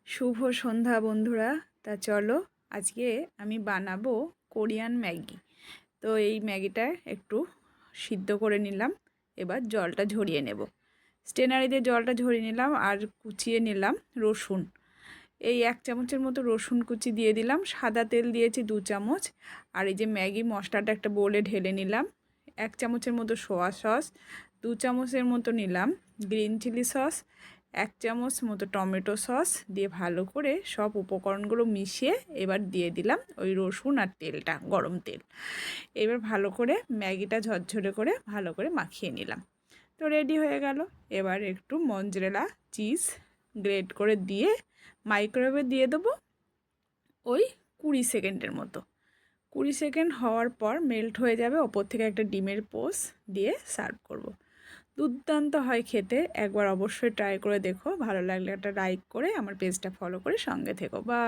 শুভ সন্ধ্যা বন্ধুরা। তা চলো আজকে আমি বানাবো কোরিয়ান ম্যাগি। তো এই ম্যাগিটা একটু সিদ্ধ করে নিলাম, এবার জলটা ঝরিয়ে নেব। স্টেনারে দিয়ে জলটা ঝরিয়ে নিলাম আর কুচিয়ে নিলাম রসুন। এই 1 চামচের মতো রসুন কুচি দিয়ে দিলাম। সাদা তেল দিয়েছি 2 চামচ। আর এই যে ম্যাগি মশলাটা একটা বোলে ঢেলে নিলাম। 1 চামচের মতো সোয়া সস, 2 চামচের মতো নিলাম গ্রিন চিলি সস, 1 চামচ মতো টমেটো সস দিয়ে ভালো করে সব উপকরণগুলো মিশিয়ে এবার দিয়ে দিলাম ওই রসুন আর তেলটা, গরম তেল। এবার ভালো করে ম্যাগিটা ঝরঝরে করে ভালো করে মাখিয়ে নিলাম। তো রেডি হয়ে গেল। এবার একটু মঞ্জরেলা চিজ গ্রেট করে দিয়ে মাইক্রোওয়েভে দিয়ে দেবো ওই 20 সেকেন্ডের মতো। 20 সেকেন্ড হওয়ার পর মেল্ট হয়ে যাবে, ওপর থেকে একটা ডিমের পোস দিয়ে সার্ভ করব। দুর্দান্ত হয় খেতে, একবার অবশ্যই ট্রাই করে দেখো। ভালো লাগলে একটা লাইক করে আমার পেজটা ফলো করে সঙ্গে থেকো। বা